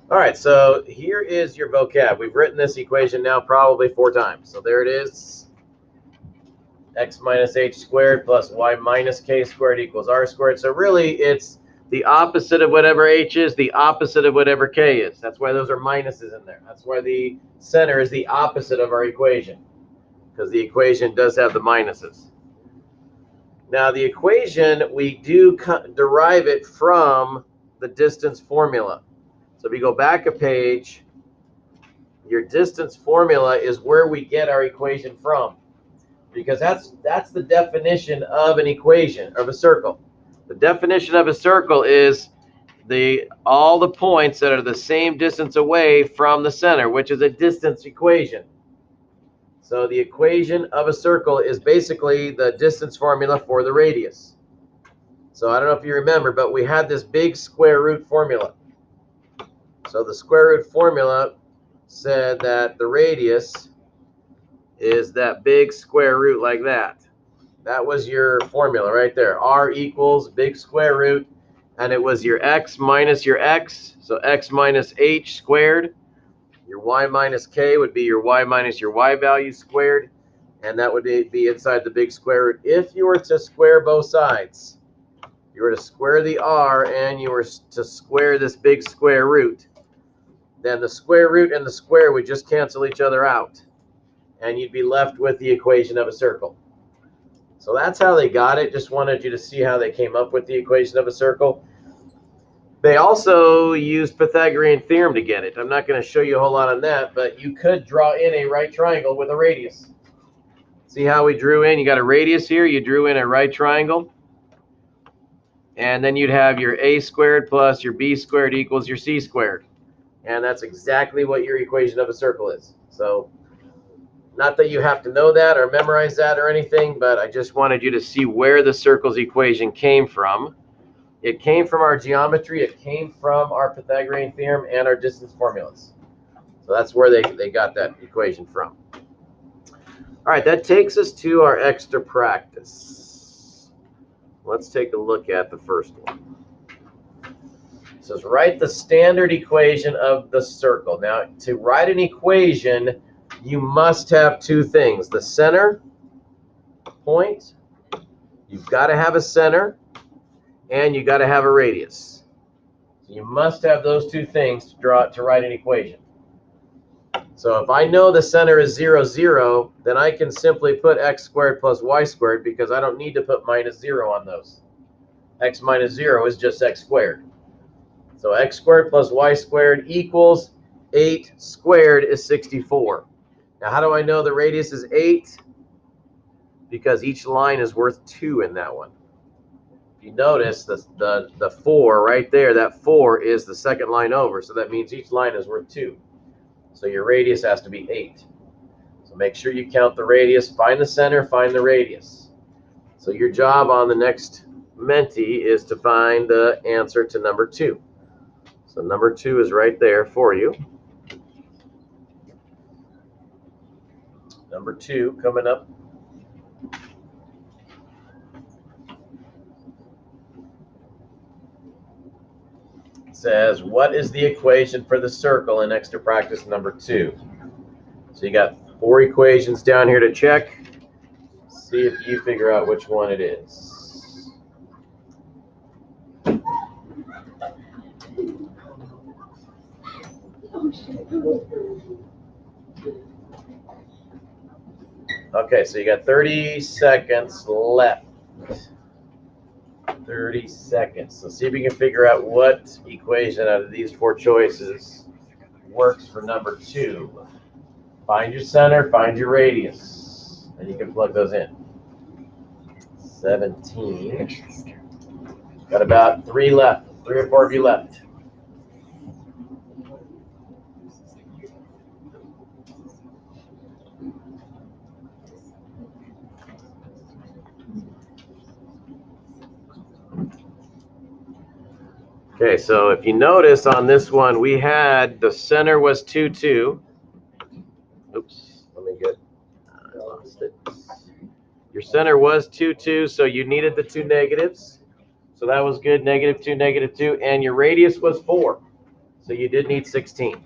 All right, so here is your vocab. We've written this equation now probably 4 times. So there it is. X minus h squared plus y minus k squared equals r squared. So really, it's the opposite of whatever h is, the opposite of whatever k is. That's why those are minuses in there. That's why the center is the opposite of our equation, because the equation does have the minuses. Now, the equation, we do derive it from the distance formula. So if you go back a page, your distance formula is where we get our equation from, because that's the definition of an equation, of a circle. The definition of a circle is all the points that are the same distance away from the center, which is a distance equation. So the equation of a circle is basically the distance formula for the radius. So I don't know if you remember, but we had this big square root formula. So the square root formula said that the radius is that big square root like that. That was your formula right there. R equals big square root, and it was your x minus your x, so x minus h squared. Your y minus k would be your y minus your y value squared, and that would be inside the big square root. If you were to square both sides, you were to square the r and you were to square this big square root, then the square root and the square would just cancel each other out, and you'd be left with the equation of a circle. So that's how they got it. Just wanted you to see how they came up with the equation of a circle. They also used Pythagorean theorem to get it. I'm not going to show you a whole lot on that, but you could draw in a right triangle with a radius. See how we drew in? You got a radius here. You drew in a right triangle. And then you'd have your a squared plus your b squared equals your c squared. And that's exactly what your equation of a circle is. So not that you have to know that or memorize that or anything, but I just wanted you to see where the circle's equation came from. It came from our geometry, it came from our Pythagorean theorem and our distance formulas. So that's where they got that equation from. All right, that takes us to our extra practice. Let's take a look at the first one. It says write the standard equation of the circle. Now, to write an equation, you must have two things. The center point, you've got to have a center, and you got to have a radius. So you must have those two things to write an equation. So if I know the center is 0, 0, then I can simply put x squared plus y squared, because I don't need to put minus 0 on those. X minus 0 is just x squared. So x squared plus y squared equals 8 squared is 64. Now how do I know the radius is 8? Because each line is worth 2 in that one. If you notice the 4 right there, that 4 is the second line over, so that means each line is worth 2. So your radius has to be 8. So make sure you count the radius, find the center, find the radius. So your job on the next Menti is to find the answer to number 2. So number 2 is right there for you. Number 2 coming up. It says, what is the equation for the circle in extra practice number 2? So you got 4 equations down here to check. See if you figure out which one it is. Okay, so you got 30 seconds left. 30 seconds. So see if you can figure out what equation out of these 4 choices works for number 2. Find your center, find your radius, and you can plug those in. 17. Got about 3 left. 3 or 4 of you left. Okay, so if you notice on this one, we had the center was 2, 2. Oops, let me get, I lost it. Your center was 2, 2, so you needed the 2 negatives. So that was good, -2, -2, and your radius was 4. So you did need 16.